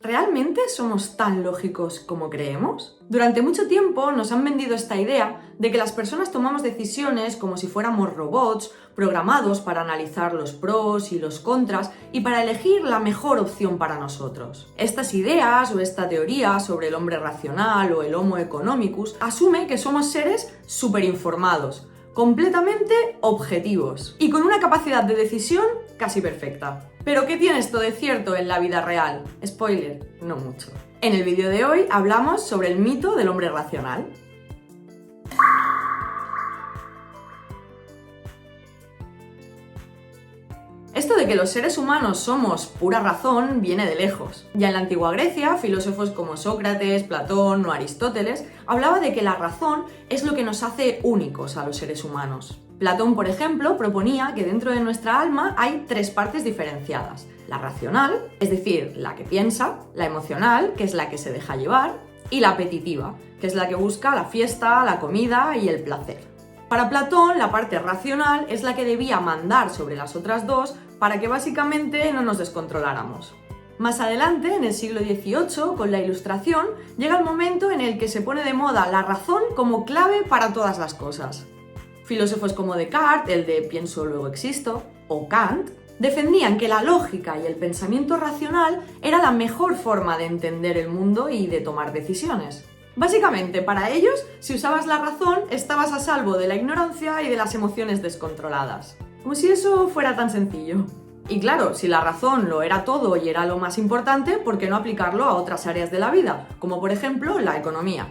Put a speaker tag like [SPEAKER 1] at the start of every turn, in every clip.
[SPEAKER 1] ¿Realmente somos tan lógicos como creemos? Durante mucho tiempo nos han vendido esta idea de que las personas tomamos decisiones como si fuéramos robots programados para analizar los pros y los contras y para elegir la mejor opción para nosotros. Estas ideas o esta teoría sobre el hombre racional o el Homo economicus asume que somos seres superinformados, completamente objetivos y con una capacidad de decisión casi perfecta. ¿Pero qué tiene esto de cierto en la vida real? Spoiler, no mucho. En el vídeo de hoy hablamos sobre el mito del hombre racional. Esto de que los seres humanos somos pura razón viene de lejos. Ya en la antigua Grecia, filósofos como Sócrates, Platón o Aristóteles hablaban de que la razón es lo que nos hace únicos a los seres humanos. Platón, por ejemplo, proponía que dentro de nuestra alma hay tres partes diferenciadas. La racional, es decir, la que piensa, la emocional, que es la que se deja llevar, y la apetitiva, que es la que busca la fiesta, la comida y el placer. Para Platón, la parte racional es la que debía mandar sobre las otras dos para que básicamente no nos descontroláramos. Más adelante, en el siglo XVIII, con la Ilustración, llega el momento en el que se pone de moda la razón como clave para todas las cosas. Filósofos como Descartes, el de pienso luego existo, o Kant, defendían que la lógica y el pensamiento racional era la mejor forma de entender el mundo y de tomar decisiones. Básicamente, para ellos, si usabas la razón, estabas a salvo de la ignorancia y de las emociones descontroladas. Como si eso fuera tan sencillo. Y claro, si la razón lo era todo y era lo más importante, ¿por qué no aplicarlo a otras áreas de la vida? Como por ejemplo, la economía.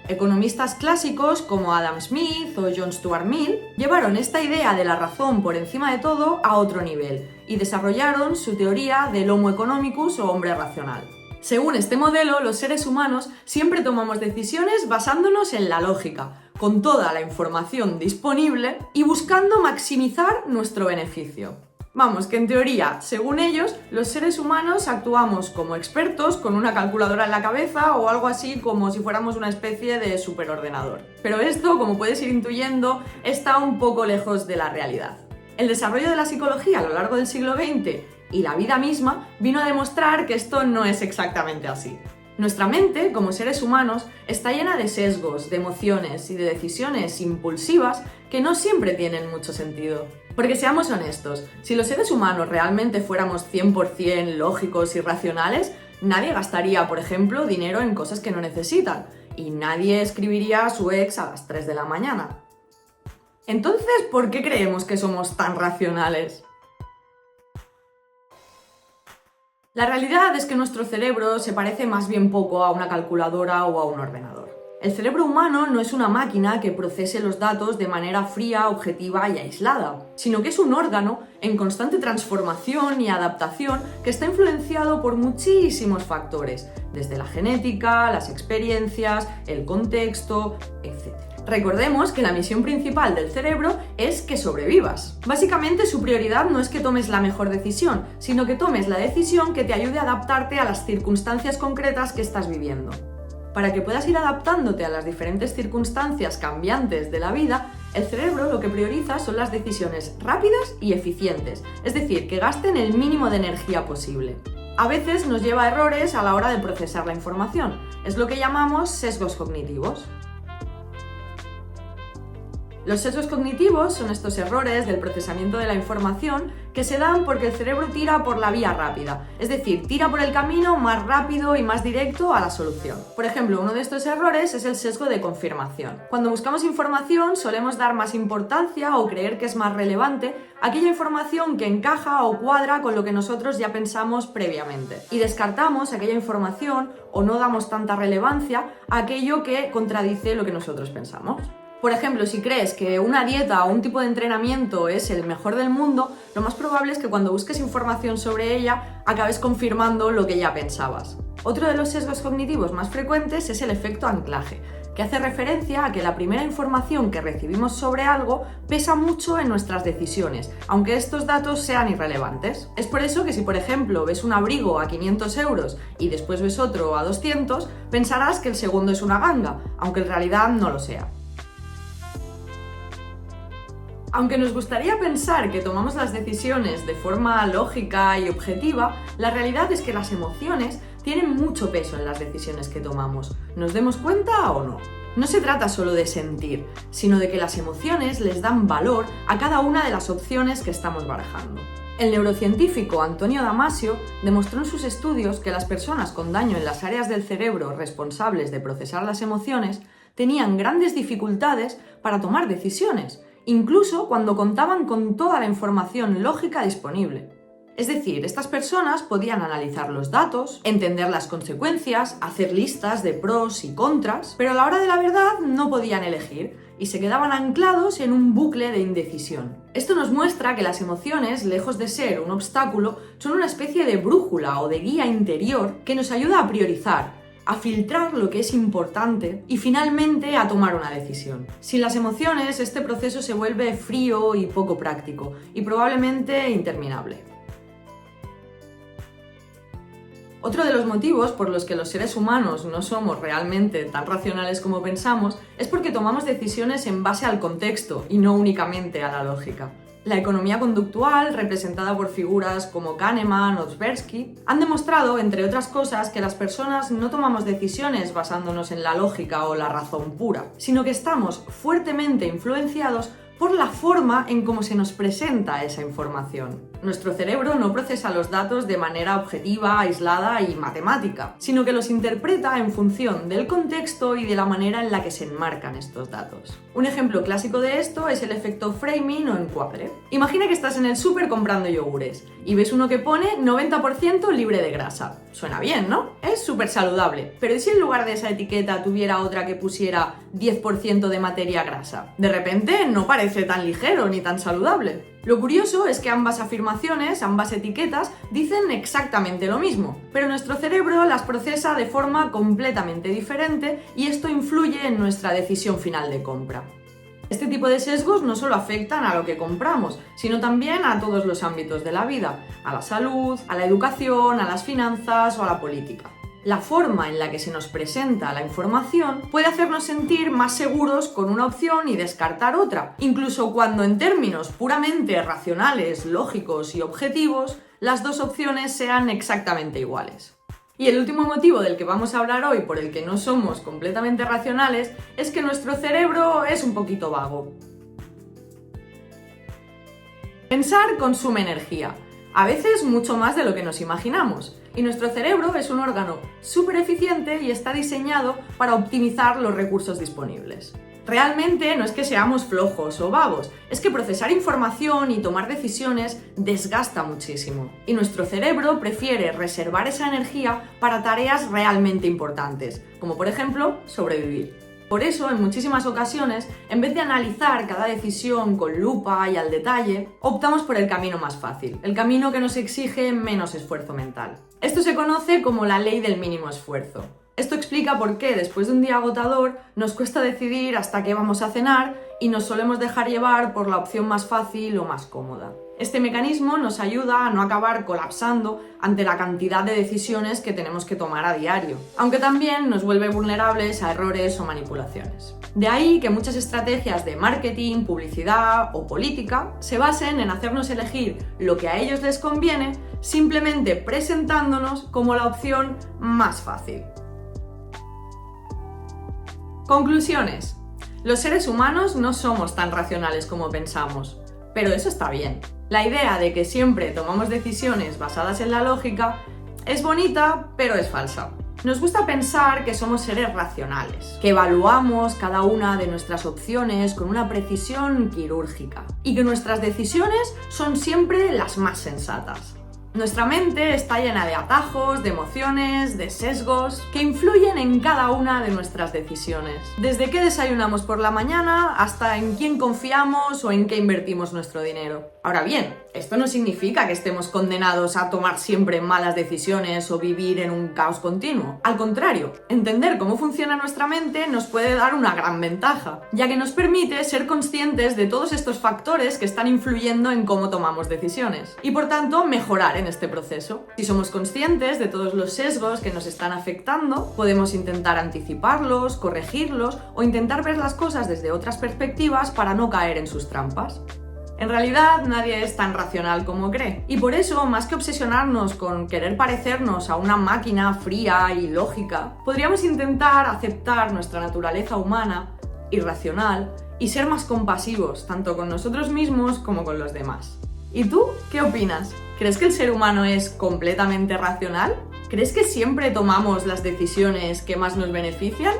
[SPEAKER 1] Economistas clásicos como Adam Smith o John Stuart Mill llevaron esta idea de la razón por encima de todo a otro nivel y desarrollaron su teoría del Homo economicus o hombre racional. Según este modelo, los seres humanos siempre tomamos decisiones basándonos en la lógica, con toda la información disponible y buscando maximizar nuestro beneficio. Vamos, que en teoría, según ellos, los seres humanos actuamos como expertos con una calculadora en la cabeza o algo así como si fuéramos una especie de superordenador. Pero esto, como puedes ir intuyendo, está un poco lejos de la realidad. El desarrollo de la psicología a lo largo del siglo XX y la vida misma vino a demostrar que esto no es exactamente así. Nuestra mente, como seres humanos, está llena de sesgos, de emociones y de decisiones impulsivas que no siempre tienen mucho sentido. Porque seamos honestos, si los seres humanos realmente fuéramos 100% lógicos y racionales, nadie gastaría, por ejemplo, dinero en cosas que no necesitan, y nadie escribiría a su ex a las 3 de la mañana. Entonces, ¿por qué creemos que somos tan racionales? La realidad es que nuestro cerebro se parece más bien poco a una calculadora o a un ordenador. El cerebro humano no es una máquina que procese los datos de manera fría, objetiva y aislada, sino que es un órgano en constante transformación y adaptación que está influenciado por muchísimos factores, desde la genética, las experiencias, el contexto, etc. Recordemos que la misión principal del cerebro es que sobrevivas. Básicamente su prioridad no es que tomes la mejor decisión, sino que tomes la decisión que te ayude a adaptarte a las circunstancias concretas que estás viviendo. Para que puedas ir adaptándote a las diferentes circunstancias cambiantes de la vida, el cerebro lo que prioriza son las decisiones rápidas y eficientes, es decir, que gasten el mínimo de energía posible. A veces nos lleva a errores a la hora de procesar la información, es lo que llamamos sesgos cognitivos. Los sesgos cognitivos son estos errores del procesamiento de la información que se dan porque el cerebro tira por la vía rápida, es decir, tira por el camino más rápido y más directo a la solución. Por ejemplo, uno de estos errores es el sesgo de confirmación. Cuando buscamos información solemos dar más importancia o creer que es más relevante aquella información que encaja o cuadra con lo que nosotros ya pensamos previamente. Y descartamos aquella información o no damos tanta relevancia a aquello que contradice lo que nosotros pensamos. Por ejemplo, si crees que una dieta o un tipo de entrenamiento es el mejor del mundo, lo más probable es que cuando busques información sobre ella acabes confirmando lo que ya pensabas. Otro de los sesgos cognitivos más frecuentes es el efecto anclaje, que hace referencia a que la primera información que recibimos sobre algo pesa mucho en nuestras decisiones, aunque estos datos sean irrelevantes. Es por eso que si, por ejemplo, ves un abrigo a 500 euros y después ves otro a 200, pensarás que el segundo es una ganga, aunque en realidad no lo sea. Aunque nos gustaría pensar que tomamos las decisiones de forma lógica y objetiva, la realidad es que las emociones tienen mucho peso en las decisiones que tomamos, nos demos cuenta o no. No se trata solo de sentir, sino de que las emociones les dan valor a cada una de las opciones que estamos barajando. El neurocientífico Antonio Damasio demostró en sus estudios que las personas con daño en las áreas del cerebro responsables de procesar las emociones tenían grandes dificultades para tomar decisiones, incluso cuando contaban con toda la información lógica disponible. Es decir, estas personas podían analizar los datos, entender las consecuencias, hacer listas de pros y contras, pero a la hora de la verdad no podían elegir y se quedaban anclados en un bucle de indecisión. Esto nos muestra que las emociones, lejos de ser un obstáculo, son una especie de brújula o de guía interior que nos ayuda a priorizar, a filtrar lo que es importante y finalmente a tomar una decisión. Sin las emociones, este proceso se vuelve frío y poco práctico y probablemente interminable. Otro de los motivos por los que los seres humanos no somos realmente tan racionales como pensamos es porque tomamos decisiones en base al contexto y no únicamente a la lógica. La economía conductual, representada por figuras como Kahneman o Tversky, han demostrado, entre otras cosas, que las personas no tomamos decisiones basándonos en la lógica o la razón pura, sino que estamos fuertemente influenciados por la forma en cómo se nos presenta esa información. Nuestro cerebro no procesa los datos de manera objetiva, aislada y matemática, sino que los interpreta en función del contexto y de la manera en la que se enmarcan estos datos. Un ejemplo clásico de esto es el efecto framing o encuadre. Imagina que estás en el súper comprando yogures y ves uno que pone 90% libre de grasa. Suena bien, ¿no? Es súper saludable. Pero ¿y si en lugar de esa etiqueta tuviera otra que pusiera 10% de materia grasa? De repente no parece tan ligero ni tan saludable. Lo curioso es que ambas afirmaciones, ambas etiquetas, dicen exactamente lo mismo, pero nuestro cerebro las procesa de forma completamente diferente y esto influye en nuestra decisión final de compra. Este tipo de sesgos no solo afectan a lo que compramos, sino también a todos los ámbitos de la vida, a la salud, a la educación, a las finanzas o a la política. La forma en la que se nos presenta la información puede hacernos sentir más seguros con una opción y descartar otra, incluso cuando en términos puramente racionales, lógicos y objetivos, las dos opciones sean exactamente iguales. Y el último motivo del que vamos a hablar hoy por el que no somos completamente racionales es que nuestro cerebro es un poquito vago. Pensar consume energía, a veces mucho más de lo que nos imaginamos. Y nuestro cerebro es un órgano súper eficiente y está diseñado para optimizar los recursos disponibles. Realmente no es que seamos flojos o vagos, es que procesar información y tomar decisiones desgasta muchísimo. Y nuestro cerebro prefiere reservar esa energía para tareas realmente importantes, como por ejemplo sobrevivir. Por eso, en muchísimas ocasiones, en vez de analizar cada decisión con lupa y al detalle, optamos por el camino más fácil, el camino que nos exige menos esfuerzo mental. Esto se conoce como la ley del mínimo esfuerzo. Esto explica por qué, después de un día agotador, nos cuesta decidir hasta qué vamos a cenar y nos solemos dejar llevar por la opción más fácil o más cómoda. Este mecanismo nos ayuda a no acabar colapsando ante la cantidad de decisiones que tenemos que tomar a diario, aunque también nos vuelve vulnerables a errores o manipulaciones. De ahí que muchas estrategias de marketing, publicidad o política se basen en hacernos elegir lo que a ellos les conviene, simplemente presentándonos como la opción más fácil. Conclusiones. Los seres humanos no somos tan racionales como pensamos, pero eso está bien. La idea de que siempre tomamos decisiones basadas en la lógica es bonita, pero es falsa. Nos gusta pensar que somos seres racionales, que evaluamos cada una de nuestras opciones con una precisión quirúrgica y que nuestras decisiones son siempre las más sensatas. Nuestra mente está llena de atajos, de emociones, de sesgos que influyen en cada una de nuestras decisiones. Desde qué desayunamos por la mañana hasta en quién confiamos o en qué invertimos nuestro dinero. Ahora bien, esto no significa que estemos condenados a tomar siempre malas decisiones o vivir en un caos continuo. Al contrario, entender cómo funciona nuestra mente nos puede dar una gran ventaja, ya que nos permite ser conscientes de todos estos factores que están influyendo en cómo tomamos decisiones y por tanto mejorar en este proceso. Si somos conscientes de todos los sesgos que nos están afectando, podemos intentar anticiparlos, corregirlos o intentar ver las cosas desde otras perspectivas para no caer en sus trampas. En realidad nadie es tan racional como cree. Y por eso, más que obsesionarnos con querer parecernos a una máquina fría y lógica, podríamos intentar aceptar nuestra naturaleza humana, irracional, y ser más compasivos, tanto con nosotros mismos como con los demás. ¿Y tú qué opinas? ¿Crees que el ser humano es completamente racional? ¿Crees que siempre tomamos las decisiones que más nos benefician?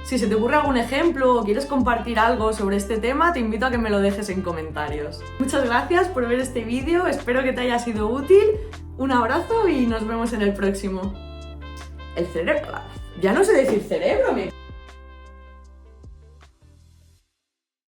[SPEAKER 1] Si se te ocurre algún ejemplo o quieres compartir algo sobre este tema, te invito a que me lo dejes en comentarios. Muchas gracias por ver este vídeo, espero que te haya sido útil. Un abrazo y nos vemos en el próximo. El cerebro... Ya no sé decir cerebro,